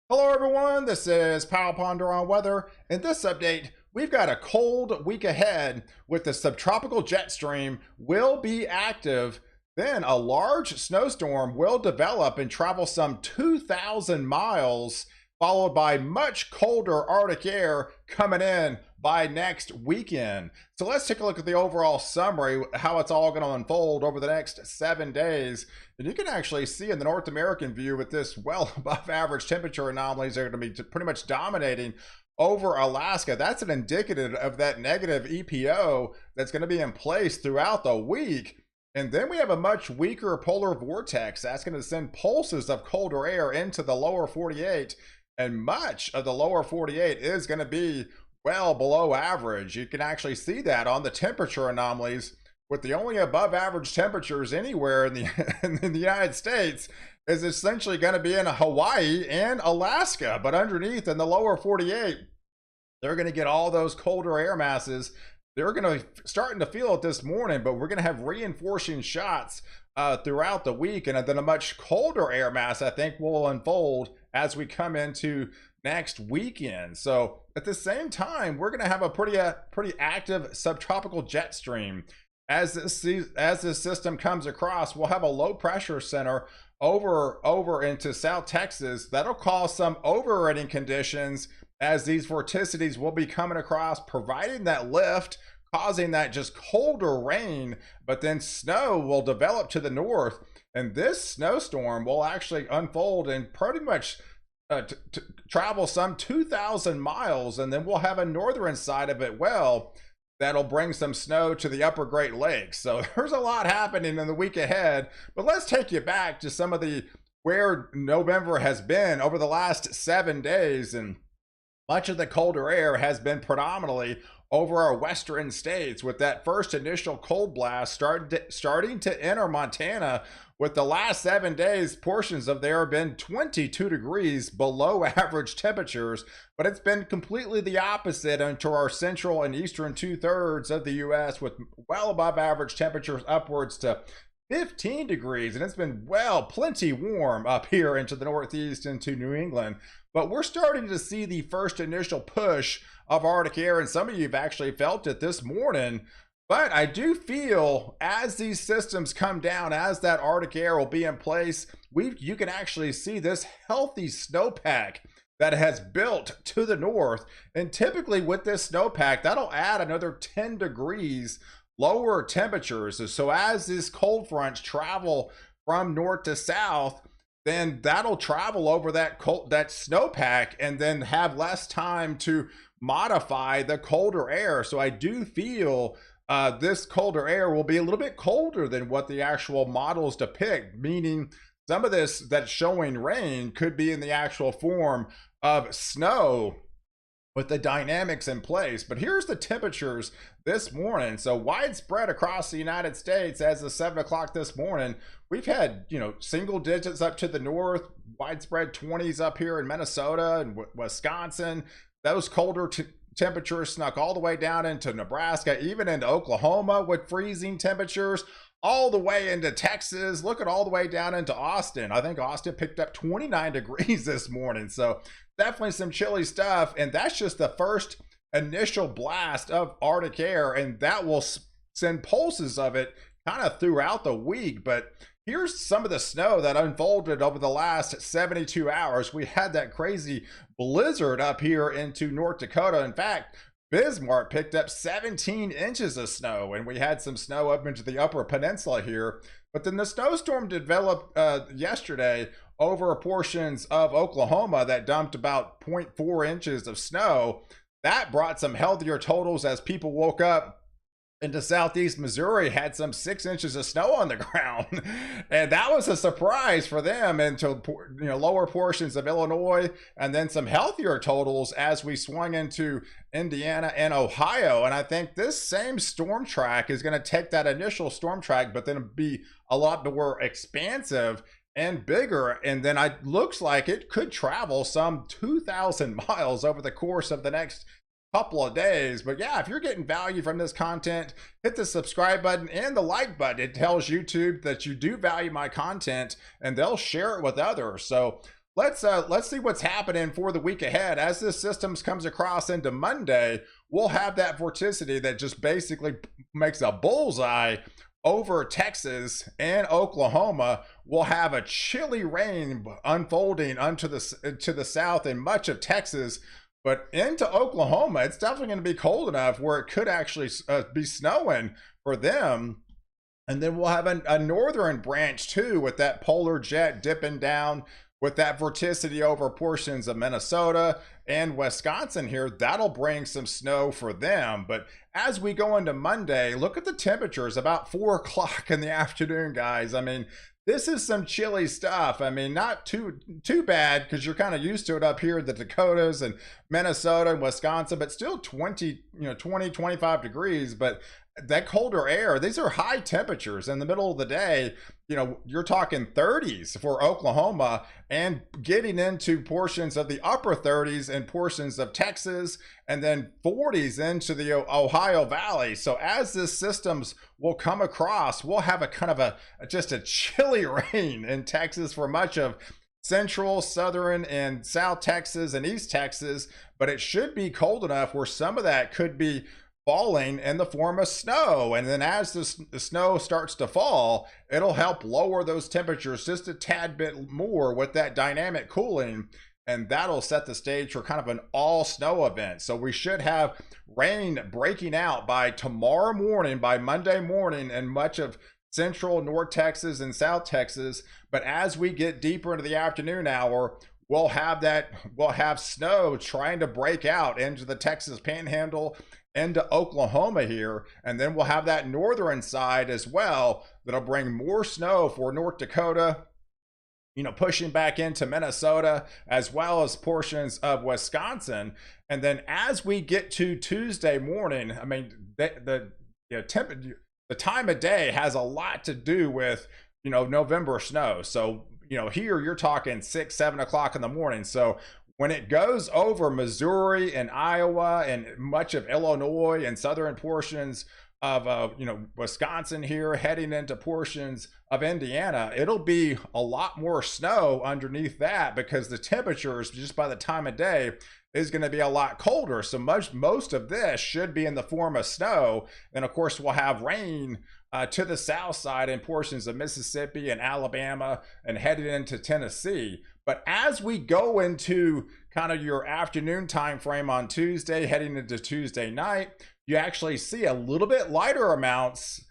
Hello everyone, this is Powell Ponder on Weather. In this update, we've got a cold week ahead with the subtropical jet stream will be active. Then a large snowstorm will develop and travel some 2,000 miles, followed by much colder Arctic air coming in by next weekend. So let's take a look at the overall summary, how it's all going to unfold over the next 7 days. And you can actually see in the North American view with this well above average temperature anomalies are going to be pretty much dominating over Alaska. That's an indicative of that negative EPO that's going to be in place throughout the week. And then we have a much weaker polar vortex that's going to send pulses of colder air into the lower 48. And much of the lower 48 is going to be well below average. You can actually see that on the temperature anomalies, with the only above average temperatures anywhere in the in the United States is essentially going to be in Hawaii and Alaska. But underneath in the lower 48, they're going to get all those colder air masses. They're going to starting to feel it this morning, but we're going to have reinforcing shots throughout the week, and then a much colder air mass I think will unfold as we come into next weekend. So at the same time, we're going to have a pretty active subtropical jet stream. As this system comes across, we'll have a low pressure center over into South Texas that'll cause some overriding conditions as these vorticities will be coming across, providing that lift, causing that just colder rain, but then snow will develop to the north, and this snowstorm will actually unfold and pretty much travel some 2,000 miles, and then we'll have a northern side of it that'll bring some snow to the upper Great Lakes. So there's a lot happening in the week ahead, but let's take you back to some of the where November has been over the last 7 days. And much of the colder air has been predominantly over our western states, with that first initial cold blast starting to enter Montana. With the last 7 days, portions of there have been 22 degrees below average temperatures, but it's been completely the opposite into our central and eastern 2/3 of the U.S. with well above average temperatures upwards to 15 degrees, and it's been plenty warm up here into the Northeast, into New England. But we're starting to see the first initial push of Arctic air, and some of you have actually felt it this morning. But I do feel as these systems come down, as that Arctic air will be in place, you can actually see this healthy snowpack that has built to the north. And typically with this snowpack, that'll add another 10 degrees lower temperatures. So as these cold fronts travel from north to south, then that'll travel over that snowpack and then have less time to modify the colder air. So I do feel this colder air will be a little bit colder than what the actual models depict, meaning some of this that's showing rain could be in the actual form of snow with the dynamics in place. But here's the temperatures this morning. So widespread across the United States as of 7 o'clock this morning, we've had, single digits up to the north, widespread 20s up here in Minnesota and Wisconsin. Those colder temperatures snuck all the way down into Nebraska, even into Oklahoma with freezing temperatures, all the way into Texas. Look at all the way down into Austin. I think Austin picked up 29 degrees this morning. So definitely some chilly stuff. And that's just the first initial blast of Arctic air, and that will send pulses of it kind of throughout the week. But here's some of the snow that unfolded over the last 72 hours. We had that crazy blizzard up here into North Dakota. In fact, Bismarck picked up 17 inches of snow, and we had some snow up into the upper peninsula here. But then the snowstorm developed yesterday over portions of Oklahoma that dumped about 0.4 inches of snow. That brought some healthier totals as people woke up into southeast Missouri, had some 6 inches of snow on the ground, and that was a surprise for them, into lower portions of Illinois, and then some healthier totals as we swung into Indiana and Ohio. And I think this same storm track is going to take that initial storm track, but then be a lot more expansive and bigger, and then it looks like it could travel some 2,000 miles over the course of the next couple of days. But yeah, if you're getting value from this content, hit the subscribe button and the like button. It tells YouTube that you do value my content, and they'll share it with others. So let's see what's happening for the week ahead. As this system comes across into Monday, we'll have that vorticity that just basically makes a bullseye over Texas and Oklahoma. We'll have a chilly rain unfolding to the south in much of Texas, but into Oklahoma, it's definitely going to be cold enough where it could actually be snowing for them. And then we'll have a northern branch too, with that polar jet dipping down with that vorticity over portions of Minnesota and Wisconsin here. That'll bring some snow for them. But as we go into Monday, look at the temperatures about 4 o'clock in the afternoon, guys. I mean, this is some chilly stuff. I mean, not too bad, because you're kind of used to it up here in the Dakotas and Minnesota and Wisconsin, but still 20, 25 degrees. But that colder air, these are high temperatures in the middle of the day. You're talking 30s for Oklahoma, and getting into portions of the upper 30s and portions of Texas, and then 40s into the Ohio Valley. So as this systems will come across, we'll have a kind of just a chilly rain in Texas for much of central, southern, and south Texas and east Texas. But it should be cold enough where some of that could be falling in the form of snow. And then as the snow starts to fall, it'll help lower those temperatures just a tad bit more with that dynamic cooling, and that'll set the stage for kind of an all snow event. So we should have rain breaking out by tomorrow morning, by Monday morning, in much of central, north Texas and south Texas. But as we get deeper into the afternoon hour, we'll have snow trying to break out into the Texas Panhandle, into Oklahoma here, and then we'll have that northern side as well that'll bring more snow for North Dakota, pushing back into Minnesota, as well as portions of Wisconsin. And then as we get to Tuesday morning, I mean, the time of day has a lot to do with November snow. So here you're talking 6-7 o'clock in the morning. So when it goes over Missouri and Iowa and much of Illinois and southern portions of Wisconsin here, heading into portions of Indiana, it'll be a lot more snow underneath that, because the temperatures just by the time of day is going to be a lot colder. So most of this should be in the form of snow. And of course, we'll have rain to the south side in portions of Mississippi and Alabama and headed into Tennessee. But as we go into kind of your afternoon time frame on Tuesday, heading into Tuesday night, you actually see a little bit lighter amounts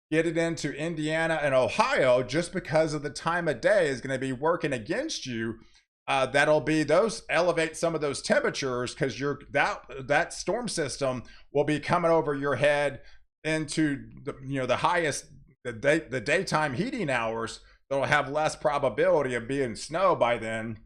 getting into Indiana and Ohio, just because of the time of day is going to be working against you. That'll be elevate some of those temperatures, because that storm system will be coming over your head into the highest the daytime heating hours. That'll have less probability of being snow by then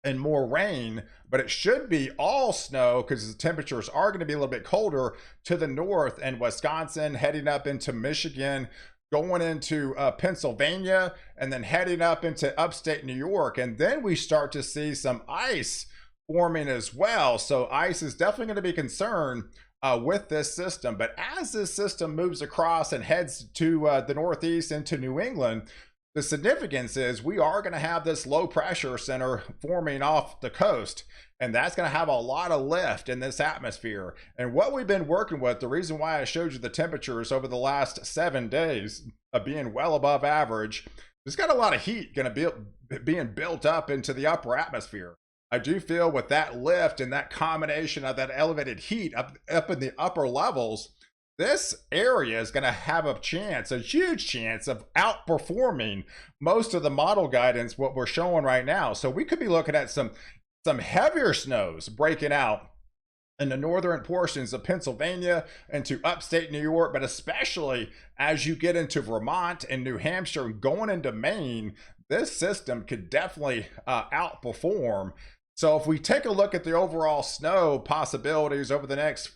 and more rain, but it should be all snow, because the temperatures are going to be a little bit colder to the north and Wisconsin, heading up into Michigan, going into Pennsylvania, and then heading up into upstate New York. And then we start to see some ice forming as well. So ice is definitely going to be concerned with this system. But as this system moves across and heads to the northeast into New England, the significance is we are going to have this low pressure center forming off the coast, and that's going to have a lot of lift in this atmosphere. And what we've been working with, the reason why I showed you the temperatures over the last 7 days of being well above average, there's got a lot of heat going to be being built up into the upper atmosphere. I do feel with that lift and that combination of that elevated heat up in the upper levels, this area is going to have a huge chance of outperforming most of the model guidance, what we're showing right now. So we could be looking at some heavier snows breaking out in the northern portions of Pennsylvania and to upstate New York, but especially as you get into Vermont and New Hampshire and going into Maine, this system could definitely outperform. So if we take a look at the overall snow possibilities over the next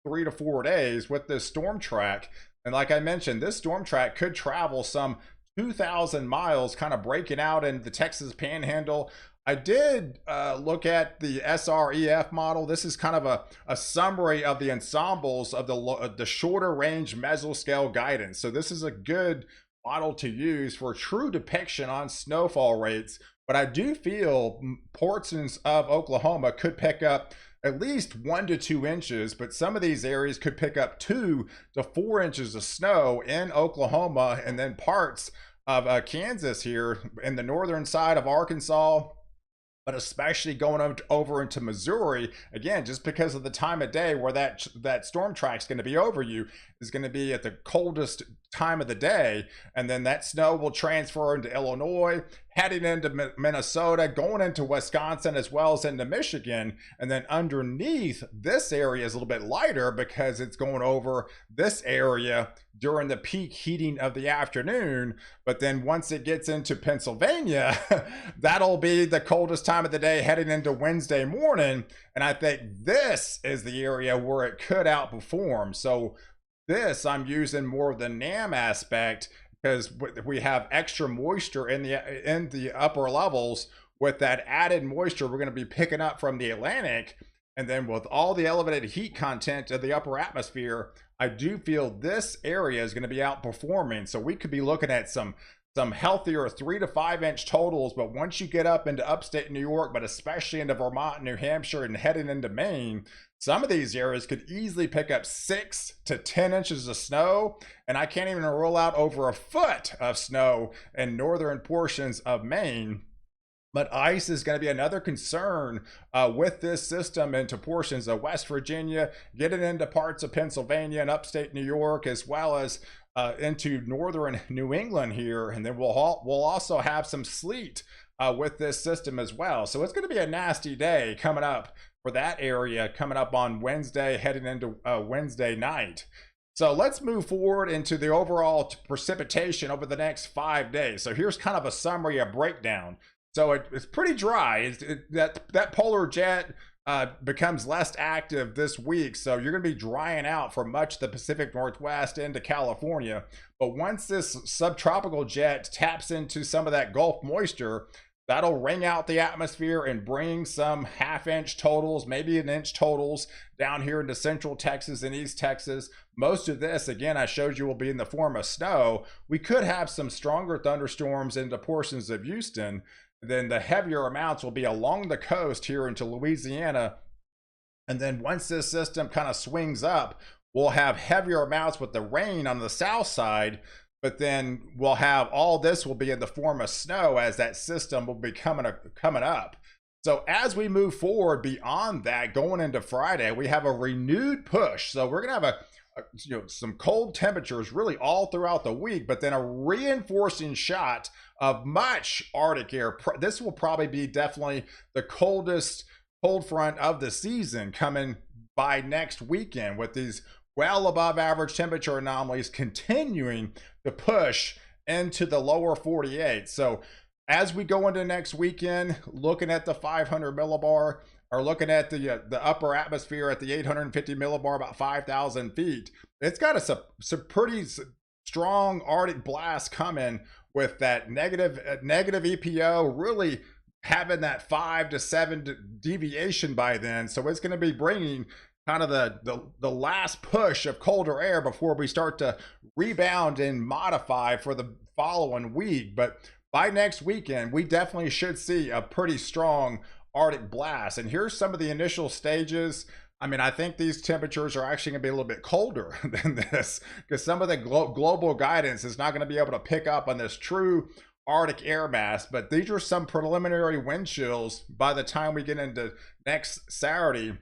3 to 4 days with this storm track, and like I mentioned, this storm track could travel some 2,000 miles, kind of breaking out in the Texas Panhandle. I did look at the SREF model. This is kind of a summary of the ensembles of the shorter range mesoscale guidance. So this is a good model to use for true depiction on snowfall rates but I do feel portions of Oklahoma could pick up at least 1 to 2 inches, but some of these areas could pick up 2 to 4 inches of snow in Oklahoma, and then parts of Kansas here in the northern side of Arkansas, but especially going over into Missouri, again, just because of the time of day where that storm track is going to be over you, is going to be at the coldest time of the day. And then that snow will transfer into Illinois, heading into Minnesota, going into Wisconsin, as well as into Michigan. And then underneath, this area is a little bit lighter because it's going over this area during the peak heating of the afternoon. But then once it gets into Pennsylvania, that'll be the coldest time of the day heading into Wednesday morning. And I think this is the area where it could outperform. So this, I'm using more of the NAM aspect, because we have extra moisture in the upper levels. With that added moisture we're going to be picking up from the Atlantic, and then with all the elevated heat content of the upper atmosphere, I do feel this area is going to be outperforming. So we could be looking at some healthier 3 to 5 inch totals. But once you get up into upstate New York, but especially into Vermont, New Hampshire, and heading into Maine, some of these areas could easily pick up 6 to 10 inches of snow. And I can't even rule out over a foot of snow in northern portions of Maine. But ice is going to be another concern with this system into portions of West Virginia, getting into parts of Pennsylvania and upstate New York, as well as into northern New England here. And then we'll also have some sleet with this system as well. So it's going to be a nasty day coming up for that area, coming up on Wednesday, heading into Wednesday night. So let's move forward into the overall precipitation over the next 5 days. So here's kind of a summary, a breakdown. So it's pretty dry. That polar jet becomes less active this week. So you're going to be drying out for much of the Pacific Northwest into California. But once this subtropical jet taps into some of that Gulf moisture, that'll wring out the atmosphere and bring some half-inch totals, maybe an inch totals down here into central Texas and East Texas. Most of this, again, I showed you, will be in the form of snow. We could have some stronger thunderstorms into portions of Houston. Then the heavier amounts will be along the coast here into Louisiana. And then once this system kind of swings up, we'll have heavier amounts with the rain on the south side. But then we'll have all this will be in the form of snow as that system will be coming up. So as we move forward beyond that, going into Friday, we have a renewed push. So we're going to have some cold temperatures really all throughout the week, but then a reinforcing shot of much Arctic air. This will probably be definitely the coldest cold front of the season coming by next weekend, with these well above average temperature anomalies continuing to push into the lower 48. So as we go into next weekend, looking at the 500 millibar, or looking at the upper atmosphere at the 850 millibar, about 5,000 feet, it's got some pretty strong Arctic blast coming, with that negative EPO really having that 5 to 7 deviation by then. So it's going to be bringing kind of the last push of colder air before we start to rebound and modify for the following week. But by next weekend, we definitely should see a pretty strong Arctic blast. And here's some of the initial stages. I mean, I think these temperatures are actually going to be a little bit colder than this, because some of the global guidance is not going to be able to pick up on this true Arctic air mass. But these are some preliminary wind chills by the time we get into next Saturday.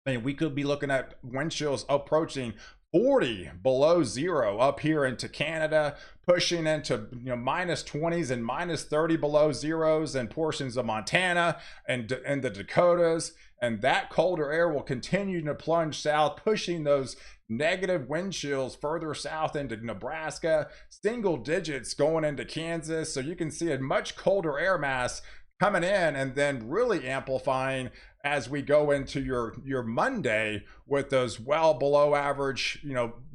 I mean, we could be looking at wind chills approaching 40 below zero up here into Canada, pushing into minus 20s and minus 30 below zeros in portions of Montana and the Dakotas. And that colder air will continue to plunge south, pushing those negative wind chills further south into Nebraska, single digits going into Kansas. So you can see a much colder air mass coming in, and then really amplifying as we go into your Monday, with those well below average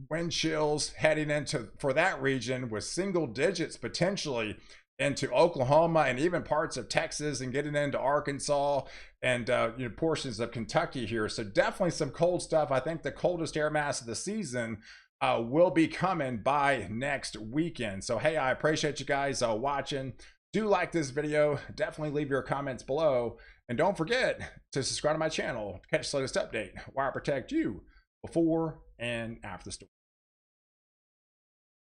wind chills heading into for that region, with single digits potentially into Oklahoma and even parts of Texas, and getting into Arkansas and portions of Kentucky here. So definitely some cold stuff. I think the coldest air mass of the season will be coming by next weekend. So hey, I appreciate you guys watching. Do like this video, definitely leave your comments below, and don't forget to subscribe to my channel to catch the latest update where I protect you before and after the storm.